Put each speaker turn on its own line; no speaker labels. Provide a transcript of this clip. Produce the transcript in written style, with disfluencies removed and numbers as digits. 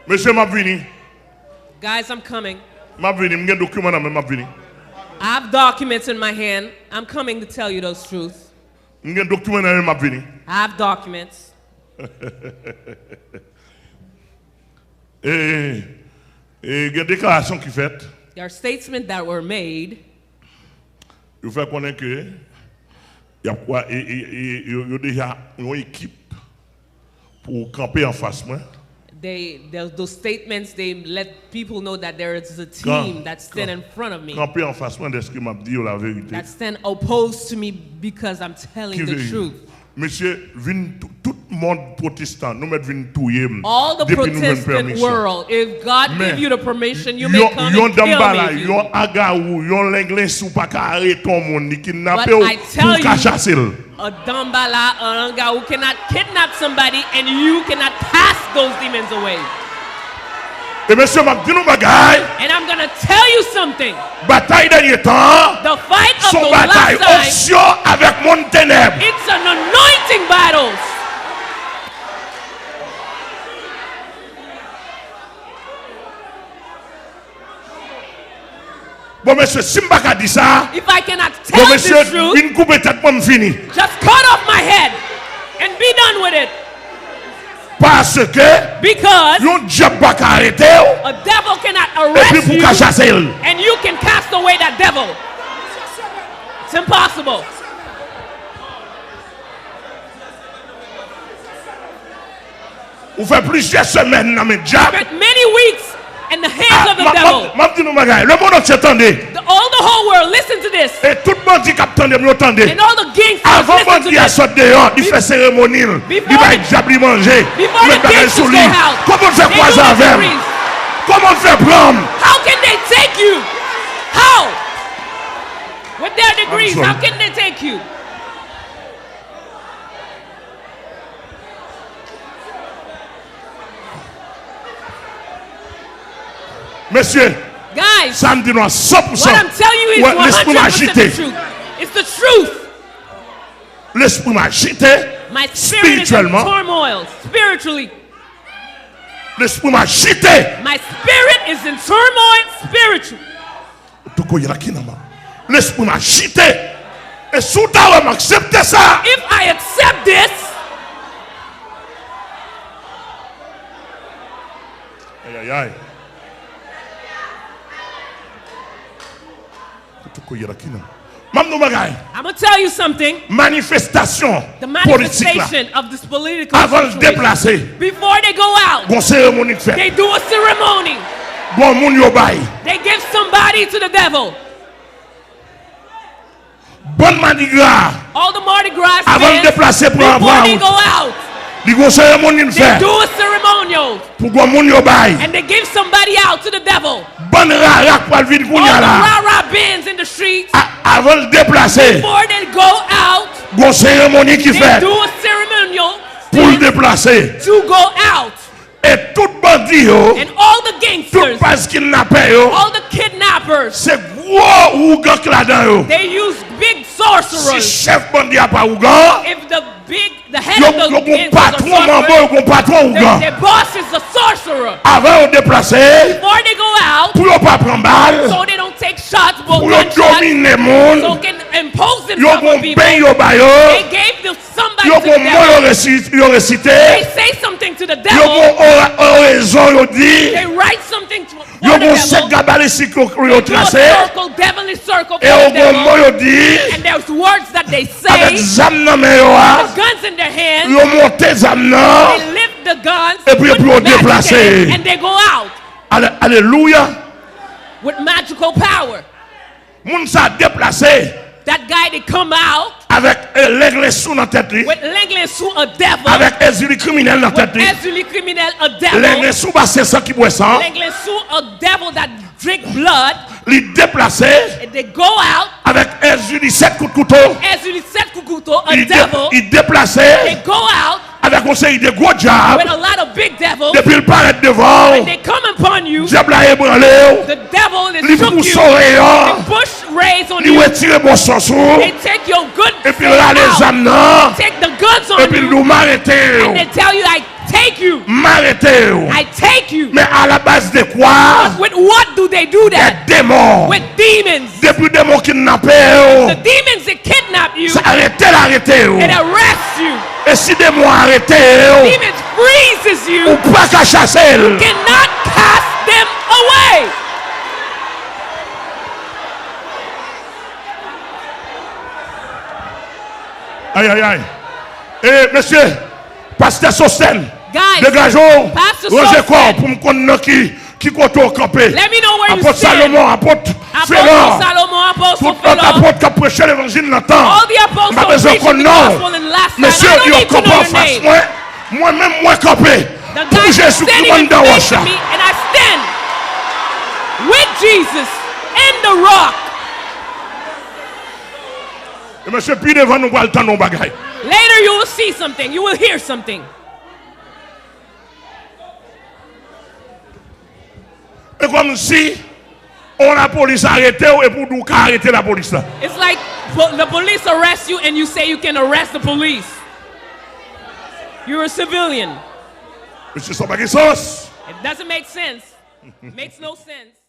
Monsieur m'a vini.
Guys, I'm coming.
M'a vini, m'gen document nan m'a vini.
I have documents in my hand. I'm coming to tell you those truths.
M'gen document nan m'a vini.
I have documents.
Et gen déclaration qui fait.
There are statements that were made.
Il faut connaître que il y a quoi il déjà une équipe pour camper en face moi.
Those statements, they let people know that there is a team that stand in front of me.
Camper en face moi de ce que m'a dit la vérité.
That stand opposed to me because I'm telling the truth.
Monsieur, tout le monde protestant, nous mettons vinn touyer.
All the Protestant world, if God give you the permission, you may come and kill me.
Yon agaou, yon lenglin sou pa ka arrêter monde ni kidnapper
But
ou
I tell
ka chasser.
A dambala, an agaou cannot kidnap somebody and you cannot pass those demons away.
Et monsieur m'a dit nous bagay.
And I'm going to tell you something.
Bataille dernier temps.
The fight of
son
the
bataille
last time.
option avec mon ténèbres.
It's an anointing battle.
Bon monsieur, si m'baka dit ça.
If I cannot tell
bon monsieur,
the truth,
une coupe tête pour me fini.
Just cut off my head and be done with it.
Parce que
because
yon diable pas arrêter
a devil cannot arrest you and you can cast away that devil. It's impossible.
Ou fait plusieurs semaines dans mes diables.
Many weeks in the hands of the devil.
Le monde entier attendait.
All the whole world, listen to this.
Et tout le monde dit qu'attendait, mais attendez.
And all the gangsters,
avant Bondye à sortir dehors, il fait cérémonie, il va diable manger, il met bagage sur lui. Comment on fait croiser avec? Comment on fait prendre?
How can they take you? How? With their degrees, how can they take you?
Monsieur,
guys,
ça me dit non 100%.
What I'm telling you is 100% the truth. It's the truth.
L'esprit m'a agité.
My spirit is in turmoil spiritually.
L'esprit m'a agité.
My spirit is in turmoil spiritually.
L'esprit m'a agité. Et sous ta m'accepter ça.
If I accept this,
aïe aïe aïe.
I'm going to tell you something.
Manifestation.
The manifestation of this political
avant de déplacer.
Before they go out, they do a ceremony. They give somebody to the devil.
Bon Mardi Gras.
All the Mardi Gras
avant de déplacer pour
before they go out.
They do a
ceremonial. And they give somebody out to the devil.
All the
rah-rah bands in the streets.
Avant de déplacer.
Before they go out.
They
do a ceremonial.
Pour le déplacer.
To go out.
Et tout bandit
and all the gangsters. All the kidnappers.
C'est gros ougan là-dedans.
They use big sorcerers.
Si chef bandit a pas ougan.
If the head of the gangsters their boss is a sorcerer.
Avant de déplacer.
Before they go out.
Pour pas prendre balle.
So they don't take shots, but
pour dominer monde.
So can impose themselves on people.
They
gave them somebody to the devil. They say something to the devil. They write something to the devil. They do a circle, devilish circle for the devil. And there's words that they say. With guns in their hands. They lift the guns and they go out.
Alléluia.
With magical power.
Moun sa déplacé.
That guy they come out
avec l'aigle sous la tête lui.
With l'aigle sous a devil.
Avec ezuli criminel dans tête lui.
Ezuli criminel a devil.
L'aigle sous ba c'est ça qui boit sang.
L'aigle sous a devil that drink blood.
Il déplacé.
And they go out
avec ezuli 7 coups de couteau.
Ezuli 7 coups de couteau a devil.
Il déplacé.
They go out
avec conseil de gros diable.
With a lot of big devils.
Depuis il paraît devant.
When they come upon you.
Diable a ébranlé.
The devil is shook you. They push rays on you. They take your good
et puis là les âmes
take the goods on you.
Et puis nous m'arrêter.
And they tell you I take you.
M'arrêter.
I take you.
Mais à la base de quoi?
But with what do they do that?
Des démons.
With demons.
Depuis des démons kidnappés.
The demons that kidnap you.
Ça arrêter.
It arrests you.
Et si des démons arrêtés.
Demons freezes you.
Ou pas qu'à chasser.
You cannot cast them away.
Aïe, aïe, aïe. Eh, monsieur, pasteur Sosten,
guys,
dégageons,
Pastor
Roger
Sosten,
Corps pour me connaître qui côté campé.
let me know where you
Apôtre
stand.
Salomon, apôtre
Apostle
Félon,
Salomon, Apostle
tout l'autre
Philo,
apôtre qui a prêché l'évangile longtemps.
all the apostles
M'a besoin
preaching
qu'on
the
non.
gospel in last time.
Monsieur,
I don't
il
need to
campé
know
en
your
face
name.
moi-même, moi campé.
The
Pour
guy is
Jésus qui
standing
m'a
in
dans
face of me, and I stand with Jesus in the rock.
Et monsieur, puis devant nous, va le temps nos bagailles.
Later you will see something. You will hear something.
Et comme si on la police arrêté et pour nous arrêter la police là.
It's like the police arrest you and you say you can arrest the police. You're a civilian.
Monsieur, ça n'a pas de sens.
It doesn't make sense. It makes no sense.